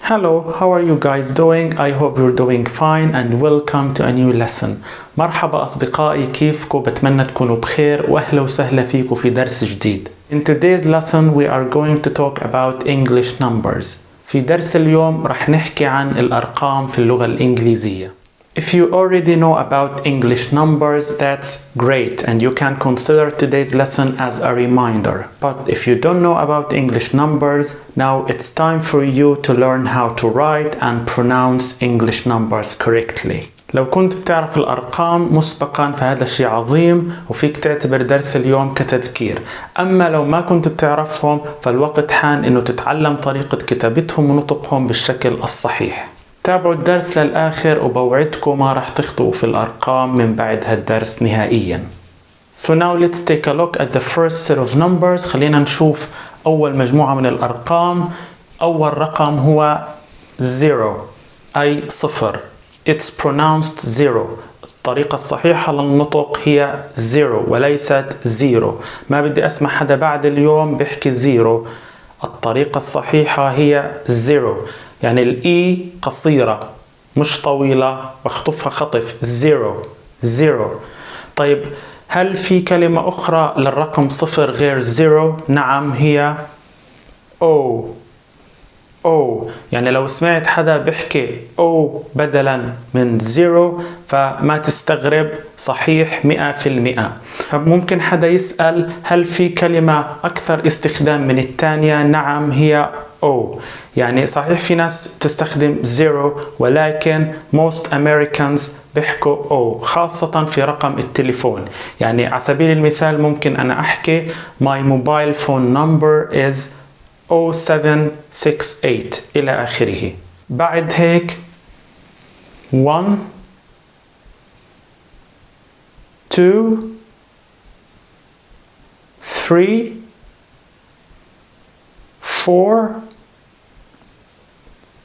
Hello, how are you guys doing? I hope you're doing fine and welcome to a new lesson. مرحبا أصدقائي، كيفكم؟ بتمنى تكونوا بخير وأهلا وسهلا فيكم في درس جديد. In today's lesson we are going to talk about English numbers. في درس اليوم رح نحكي عن الأرقام في اللغة الإنجليزية. If you already know about English numbers, that's great and you can consider today's lesson as a reminder. But if you don't know about English numbers, now it's time for you to learn how to write and pronounce English numbers correctly. لو كنت بتعرف الأرقام مسبقا فهذا شيء عظيم وفيك تعتبر درس اليوم كتذكير. أما لو ما كنت بتعرفهم فالوقت حان إنه تتعلم طريقة كتابتهم ونطقهم بالشكل الصحيح. تابعوا الدرس للآخر وبوعدكم ما رح تخطئوا في الأرقام من بعد هالدرس نهائيا. So now let's take a look at the first set of numbers. خلينا نشوف أول مجموعة من الأرقام. أول رقم هو 0 أي صفر. It's pronounced 0. الطريقة الصحيحة للنطق هي 0 وليست 0. ما بدي أسمع حدا بعد اليوم بيحكي 0. الطريقة الصحيحة هي 0. يعني الإي قصيرة مش طويلة واخطفها خطف 0. طيب هل في كلمة أخرى للرقم صفر غير 0؟ نعم، هي O. يعني لو سمعت حدا بيحكي O بدلا من 0 فما تستغرب، صحيح 100%. ممكن حدا يسأل هل في كلمة أكثر استخدام من الثانية؟ نعم، هي O. يعني صحيح في ناس تستخدم 0 ولكن most Americans بيحكوا O، خاصة في رقم التليفون. يعني على سبيل المثال ممكن أنا أحكي my mobile phone number is 0768 إلى آخره. بعد هيك 1 2 3 4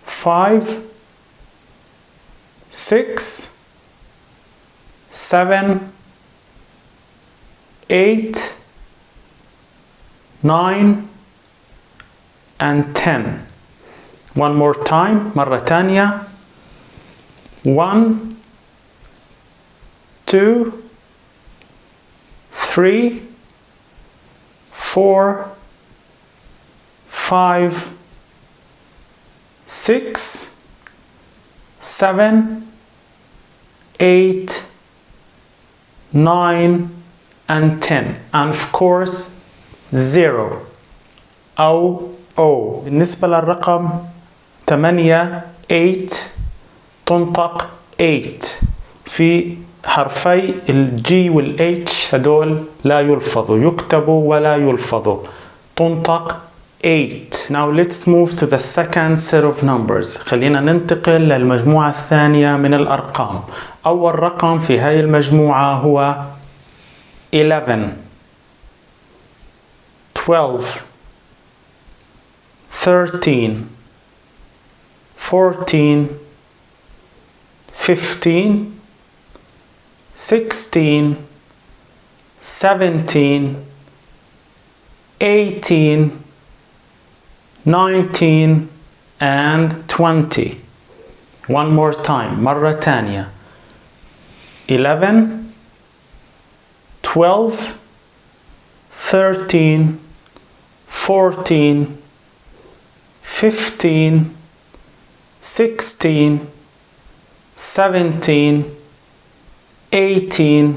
5 6 7 8 9 and 10. One more time. مرة تانية. 1 2 3 4 5 6 7 8 9 and 10 and of course 0 أو O. بالنسبة للرقم 8 تنطق 8. في حرفي الجي والاتش هدول لا يلفظوا، يكتبوا ولا يلفظوا، تنطق 8. Now let's move to the second set of numbers. خلينا ننتقل للمجموعة الثانية من الأرقام. أول رقم في هاي المجموعة هو 11 12 13 14 15 16 17 18 19 and 20. One more time. مرة تانية. 11 12 13 14 15 16 17 18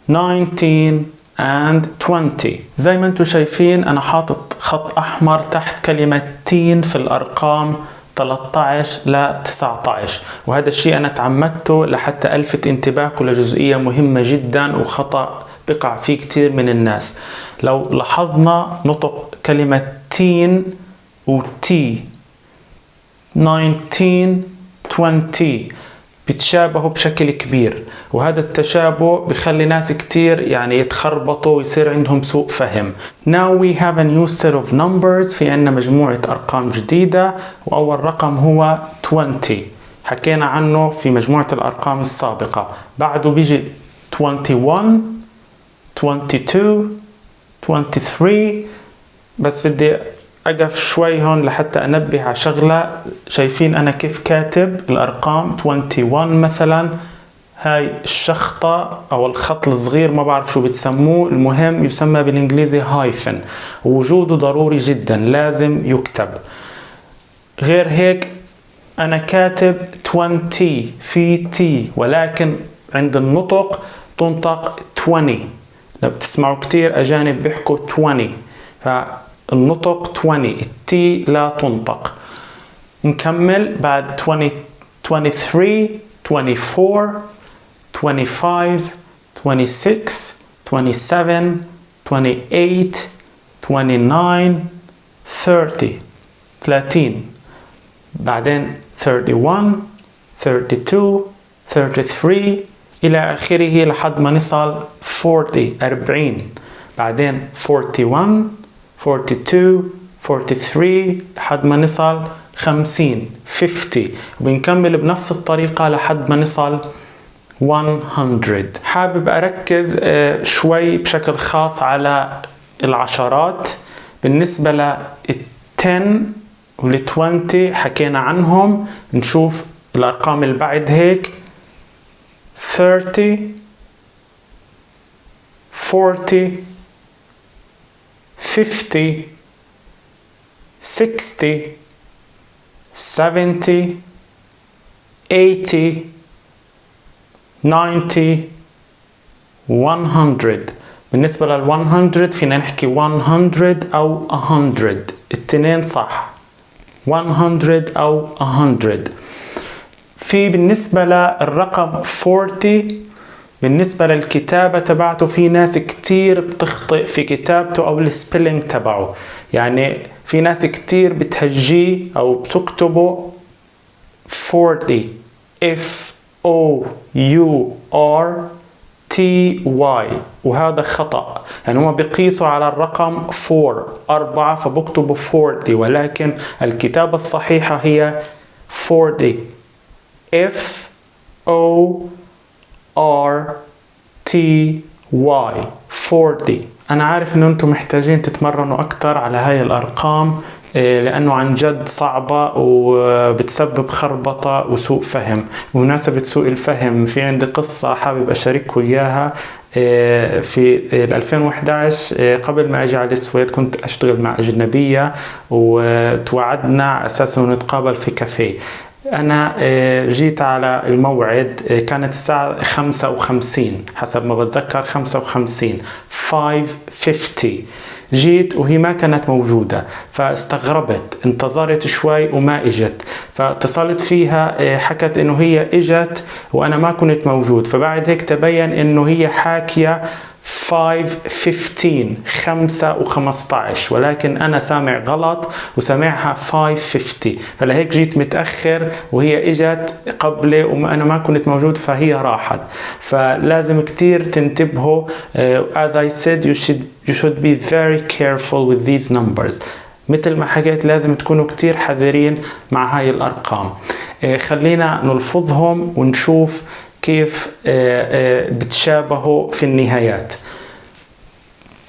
19 and 20. زي ما انتم شايفين أنا حاطط خط أحمر تحت كلمة تين في الأرقام 13 ل 19، وهذا الشيء أنا تعمدته لحتى ألفت انتباهكم لجزئية مهمة جدا وخطأ بقع فيه كتير من الناس. لو لاحظنا نطق كلمة تين وتي 19 20 بيتشابهوا بشكل كبير، وهذا التشابه بيخلي ناس كتير يعني يتخربطوا ويصير عندهم سوء فهم. Now we have a new set of numbers. في عنا مجموعة أرقام جديدة، وأول رقم هو 20 حكينا عنه في مجموعة الأرقام السابقة. بعده بيجي 21 22 23. بس بدي أقف شوي هون لحتى أنبه على شغلة. شايفين أنا كيف كاتب الأرقام 21 مثلا؟ هاي الشخطة أو الخط الصغير ما بعرف شو بتسموه، المهم يسمى بالإنجليزي هايفن، ووجوده ضروري جدا، لازم يكتب. غير هيك أنا كاتب 20 في تي، ولكن عند النطق تنطق 20. لو بتسمعوا كتير أجانب بيحكوا 20، فالنطق 20، التي لا تنطق. نكمل بعد 20 23 24 25 26 27 28 29 30 بعدين 31 32 33 إلى آخره لحد ما نصل 40 بعدين 41 42 43 لحد ما نصل 50 وبنكمل بنفس الطريقة لحد ما نصل 100. حابب أركز شوي بشكل خاص على العشرات. بالنسبة لل 10 وال 20 حكينا عنهم. نشوف الأرقام اللي بعد هيك 30 40 50 60 70 80 90 100. بالنسبة لل 100 فينا نحكي 100 أو 100، التنين صح، 100 أو 100. في بالنسبة للرقم 40 بالنسبة للكتابة تبعته في ناس كتير بتخطئ في كتابته أو السبيلينج تبعه. يعني في ناس كتير بتهجيه أو بتكتبه 40 FOURTY، وهذا خطأ. يعني هم بيقيسوا على الرقم 4 فبكتبوا 40، ولكن الكتابة الصحيحة هي 40 FORTY 40. أنا عارف إن أنتم محتاجين تتمرنوا أكتر على هاي الأرقام، لأنه عن جد صعبة وبتسبب خربطة وسوء فهم. بمناسبة سوء الفهم، في عندي قصة حابب أشارككم إياها. في 2011 قبل ما أجي على السويد كنت أشتغل مع أجنبية، وتوعدنا أساسا نتقابل في كافيه. أنا جيت على الموعد، كانت الساعة 55 حسب ما بتذكر، 55 5:50. جيت وهي ما كانت موجودة، فاستغربت، انتظرت شوي وما اجت، فاتصلت فيها حكت انه هي اجت وانا ما كنت موجود. فبعد هيك تبين انه هي حاكية 5:15 5:15، ولكن أنا سامع غلط وسامعها 5:50، فلهيك جيت متأخر وهي إجت قبلي وأنا ما كنت موجود، فهي راحت. فلازم كتير تنتبهوا. As I said, you should be very careful with these numbers. مثل ما حكيت لازم تكونوا كتير حذرين مع هاي الأرقام. خلينا نلفظهم ونشوف كيف بتشابهوا في النهايات.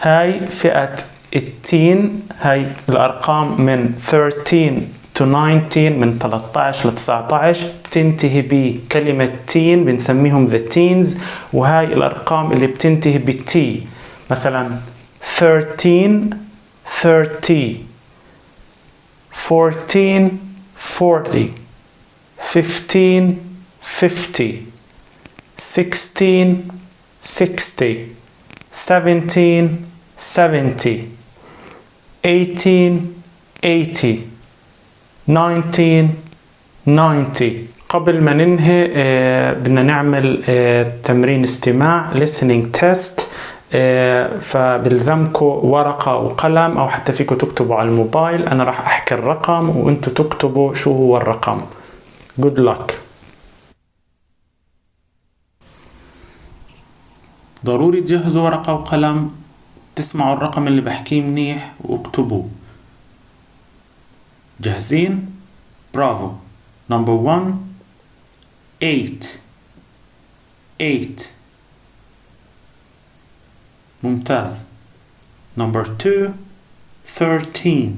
هاي فئة التين، هاي الأرقام من 13 to 19، من 13 ل 19 بتنتهي بكلمة تين، بنسميهم the teens. وهاي الأرقام اللي بتنتهي بالتي، مثلا 13 30 14 40 15 50 16 60 17 70 18 80 19 90. قبل ما ننهي بدنا نعمل تمرين استماع listening test. فبلزمكم ورقة وقلم، أو حتى فيكم تكتبوا على الموبايل. أنا راح أحكي الرقم وأنتوا تكتبوا شو هو الرقم. Good luck. ضروري تجهزوا ورقة وقلم، تسمعوا الرقم اللي بحكيه منيح واكتبوه. جاهزين؟ برافو. Number 1 8 ممتاز. Number 2 13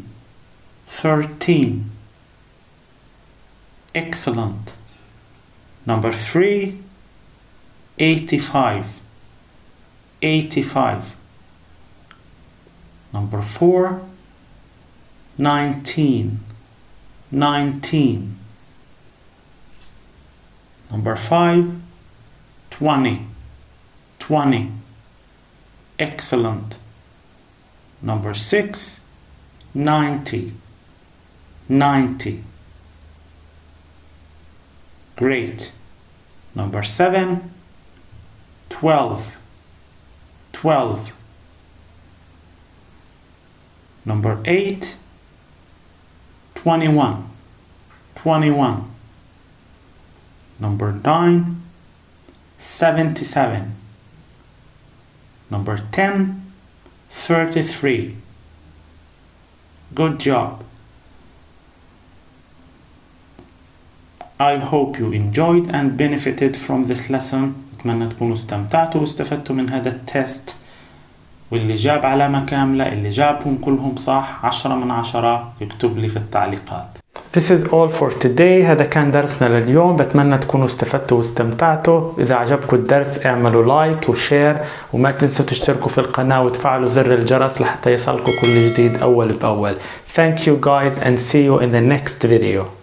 13. Excellent. Number 3, 85. 85. Number 4, 19. 19. Number 5, 20. 20. Excellent. Number 6, 90. 90. Great. Number 7, 12. 12. Number 8, 21. 21. Number 9, 77. Number 10, 33. Good job. I hope you enjoyed and benefited from this lesson. أتمنى تكونوا استمتعتوا واستفدتوا من هذا التست، واللي جاب علامة كاملة، اللي جابهم كلهم صح 10 من 10 يكتب لي في التعليقات. This is all for today. هذا كان درسنا لليوم. بتمنى تكونوا استفدتوا واستمتعتوا. إذا عجبكم الدرس اعملوا لايك وشير، وما تنسوا تشتركوا في القناة وتفعلوا زر الجرس لحتى يصلكوا كل جديد أول بأول. Thank you guys and see you in the next video.